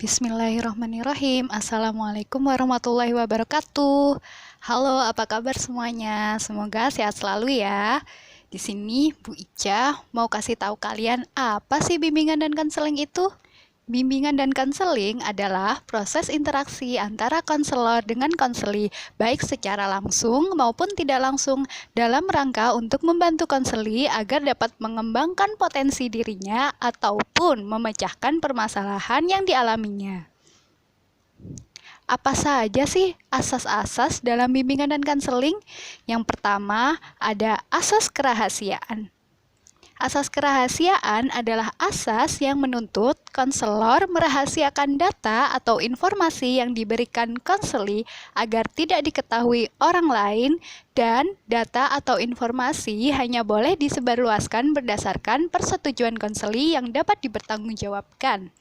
Bismillahirrahmanirrahim. Assalamualaikum warahmatullahi wabarakatuh. Halo, apa kabar semuanya? Semoga sehat selalu ya. Di sini Bu Ica mau kasih tahu kalian apa sih bimbingan dan konseling itu? Bimbingan dan konseling adalah proses interaksi antara konselor dengan konseli, baik secara langsung maupun tidak langsung, dalam rangka untuk membantu konseli agar dapat mengembangkan potensi dirinya ataupun memecahkan permasalahan yang dialaminya. Apa saja sih asas-asas dalam bimbingan dan konseling? Yang pertama, ada asas kerahasiaan. Asas kerahasiaan adalah asas yang menuntut konselor merahasiakan data atau informasi yang diberikan konseli agar tidak diketahui orang lain, dan data atau informasi hanya boleh disebarluaskan berdasarkan persetujuan konseli yang dapat dipertanggungjawabkan.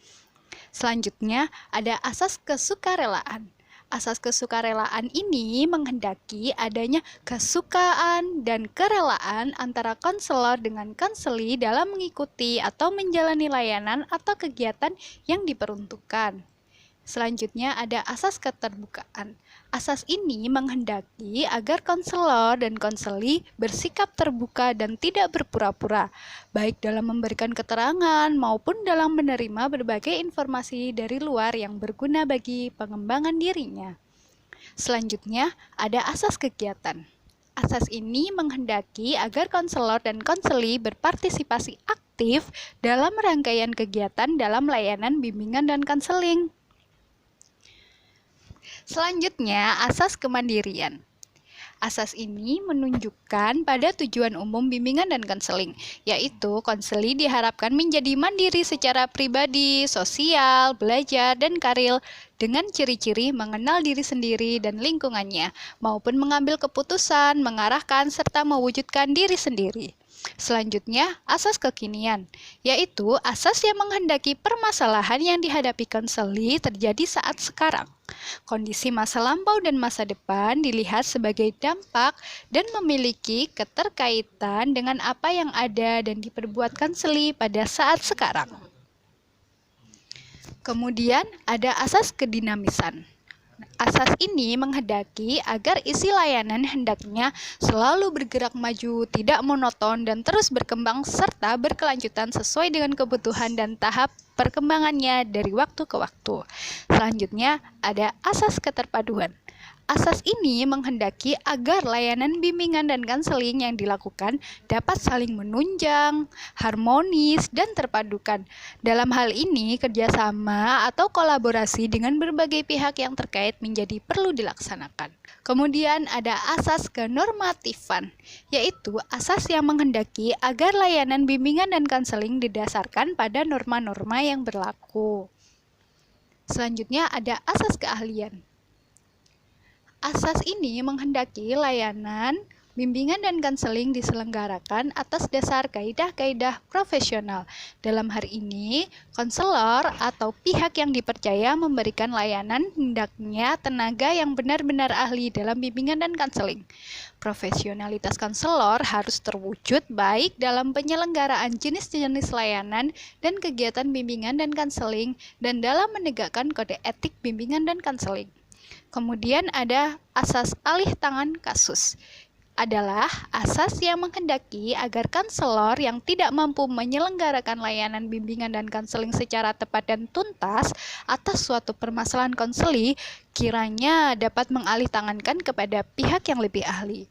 Selanjutnya, ada asas kesukarelaan. Asas kesukarelaan ini menghendaki adanya kesukaan dan kerelaan antara konselor dengan konseli dalam mengikuti atau menjalani layanan atau kegiatan yang diperuntukkan. Selanjutnya ada asas keterbukaan. Asas ini menghendaki agar konselor dan konseli bersikap terbuka dan tidak berpura-pura, baik dalam memberikan keterangan maupun dalam menerima berbagai informasi dari luar yang berguna bagi pengembangan dirinya. Selanjutnya ada asas kegiatan. Asas ini menghendaki agar konselor dan konseli berpartisipasi aktif dalam rangkaian kegiatan dalam layanan bimbingan dan konseling. Selanjutnya, asas kemandirian. Asas ini menunjukkan pada tujuan umum bimbingan dan konseling, yaitu konseli diharapkan menjadi mandiri secara pribadi, sosial, belajar, dan karir dengan ciri-ciri mengenal diri sendiri dan lingkungannya, maupun mengambil keputusan, mengarahkan, serta mewujudkan diri sendiri. Selanjutnya, asas kekinian, yaitu asas yang menghendaki permasalahan yang dihadapi konseli terjadi saat sekarang. Kondisi masa lampau dan masa depan dilihat sebagai dampak dan memiliki keterkaitan dengan apa yang ada dan diperbuat konseli pada saat sekarang. Kemudian ada asas kedinamisan. Asas ini menghendaki agar isi layanan hendaknya selalu bergerak maju, tidak monoton, dan terus berkembang serta berkelanjutan sesuai dengan kebutuhan dan tahap perkembangannya dari waktu ke waktu. Selanjutnya ada asas keterpaduan. Asas ini menghendaki agar layanan bimbingan dan konseling yang dilakukan dapat saling menunjang, harmonis, dan terpadukan. Dalam hal ini, kerjasama atau kolaborasi dengan berbagai pihak yang terkait menjadi perlu dilaksanakan. Kemudian ada asas kenormatifan, yaitu asas yang menghendaki agar layanan bimbingan dan konseling didasarkan pada norma-norma yang berlaku. Selanjutnya ada asas keahlian. Asas ini menghendaki layanan bimbingan dan konseling diselenggarakan atas dasar kaidah-kaidah profesional. Dalam hal ini, konselor atau pihak yang dipercaya memberikan layanan hendaknya tenaga yang benar-benar ahli dalam bimbingan dan konseling. Profesionalitas konselor harus terwujud baik dalam penyelenggaraan jenis-jenis layanan dan kegiatan bimbingan dan konseling dan dalam menegakkan kode etik bimbingan dan konseling. Kemudian ada asas alih tangan kasus. Adalah asas yang menghendaki agar konselor yang tidak mampu menyelenggarakan layanan bimbingan dan konseling secara tepat dan tuntas atas suatu permasalahan konseli kiranya dapat mengalih tangankan kepada pihak yang lebih ahli.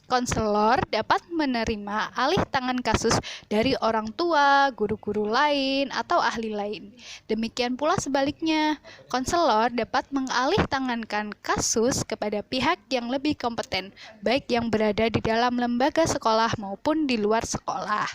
Konselor dapat menerima alih tangan kasus dari orang tua, guru-guru lain, atau ahli lain. Demikian pula sebaliknya, konselor dapat mengalih tangankan kasus kepada pihak yang lebih kompeten, baik yang berada di dalam lembaga sekolah maupun di luar sekolah.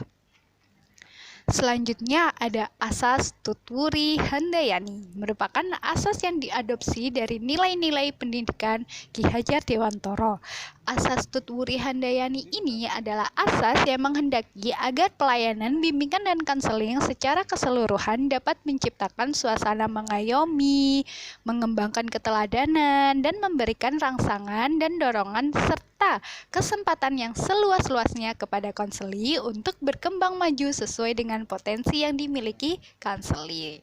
Selanjutnya ada asas Tutwuri Handayani, merupakan asas yang diadopsi dari nilai-nilai pendidikan Ki Hajar Dewantoro. Asas Tutwuri Handayani ini adalah asas yang menghendaki agar pelayanan bimbingan dan konseling secara keseluruhan dapat menciptakan suasana mengayomi, mengembangkan keteladanan, dan memberikan rangsangan dan dorongan serta kesempatan yang seluas-luasnya kepada konseli untuk berkembang maju sesuai dengan potensi yang dimiliki konseli.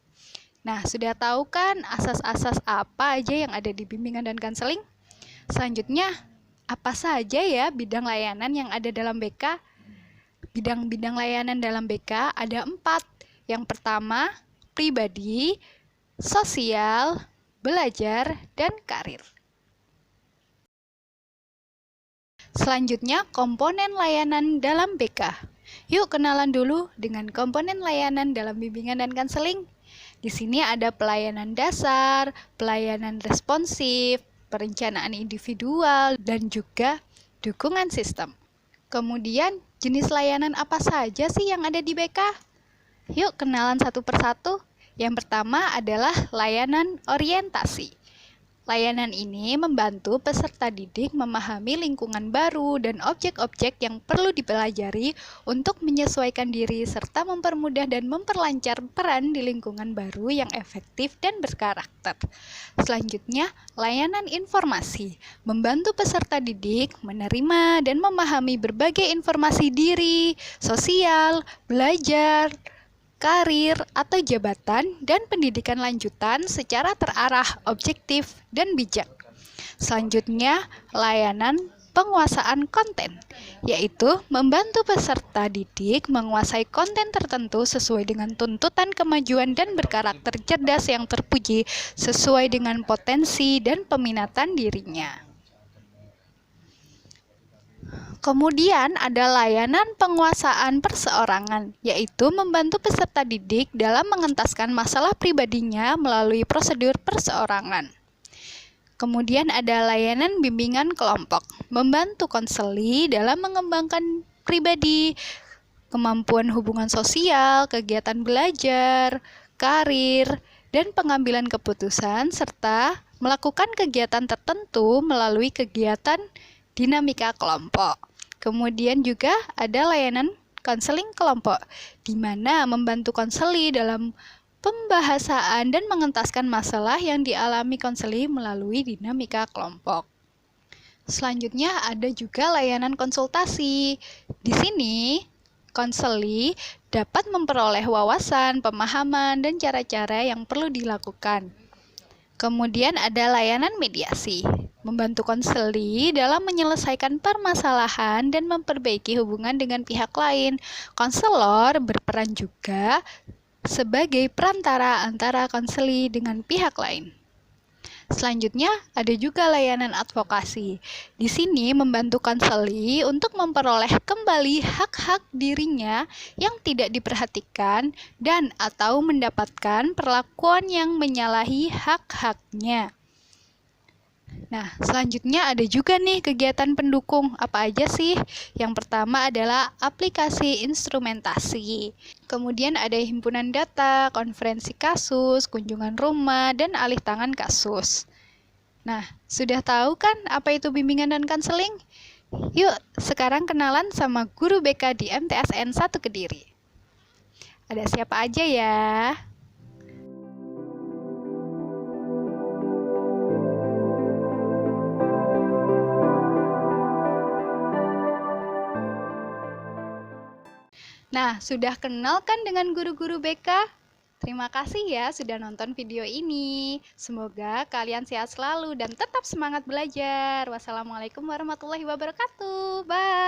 Nah, sudah tahu kan asas-asas apa aja yang ada di bimbingan dan konseling? Selanjutnya, apa saja ya bidang layanan yang ada dalam BK? Bidang-bidang layanan dalam BK ada 4. Yang pertama, pribadi, sosial, belajar, dan karir. Selanjutnya, komponen layanan dalam BK. Yuk kenalan dulu dengan komponen layanan dalam bimbingan dan konseling. Di sini ada pelayanan dasar, pelayanan responsif, perencanaan individual, dan juga dukungan sistem. Kemudian, jenis layanan apa saja sih yang ada di BK? Yuk kenalan satu persatu. Yang pertama adalah layanan orientasi. Layanan ini membantu peserta didik memahami lingkungan baru dan objek-objek yang perlu dipelajari untuk menyesuaikan diri serta mempermudah dan memperlancar peran di lingkungan baru yang efektif dan berkarakter. Selanjutnya, layanan informasi membantu peserta didik menerima dan memahami berbagai informasi diri, sosial, belajar, karir, atau jabatan, dan pendidikan lanjutan secara terarah, objektif, dan bijak. Selanjutnya, layanan penguasaan konten, yaitu membantu peserta didik menguasai konten tertentu sesuai dengan tuntutan kemajuan dan berkarakter cerdas yang terpuji sesuai dengan potensi dan peminatan dirinya. Kemudian ada layanan penguasaan perseorangan, yaitu membantu peserta didik dalam mengentaskan masalah pribadinya melalui prosedur perseorangan. Kemudian ada layanan bimbingan kelompok, membantu konseli dalam mengembangkan pribadi, kemampuan hubungan sosial, kegiatan belajar, karir, dan pengambilan keputusan, serta melakukan kegiatan tertentu melalui kegiatan dinamika kelompok. Kemudian juga ada layanan konseling kelompok, di mana membantu konseli dalam pembahasan dan mengentaskan masalah yang dialami konseli melalui dinamika kelompok. Selanjutnya ada juga layanan konsultasi. Di sini, konseli dapat memperoleh wawasan, pemahaman, dan cara-cara yang perlu dilakukan. Kemudian ada layanan mediasi, membantu konseli dalam menyelesaikan permasalahan dan memperbaiki hubungan dengan pihak lain. Konselor berperan juga sebagai perantara antara konseli dengan pihak lain. Selanjutnya, ada juga layanan advokasi. Di sini membantu konseli untuk memperoleh kembali hak-hak dirinya yang tidak diperhatikan dan atau mendapatkan perlakuan yang menyalahi hak-haknya. Nah, selanjutnya ada juga nih kegiatan pendukung. Apa aja sih? Yang pertama adalah aplikasi instrumentasi. Kemudian ada himpunan data, konferensi kasus, kunjungan rumah, dan alih tangan kasus. Nah, sudah tahu kan apa itu bimbingan dan konseling? Yuk, sekarang kenalan sama guru BK di MTSN 1 Kediri. Ada siapa aja ya? Nah, sudah kenal kan dengan guru-guru BK? Terima kasih ya sudah nonton video ini. Semoga kalian sehat selalu dan tetap semangat belajar. Wassalamualaikum warahmatullahi wabarakatuh. Bye.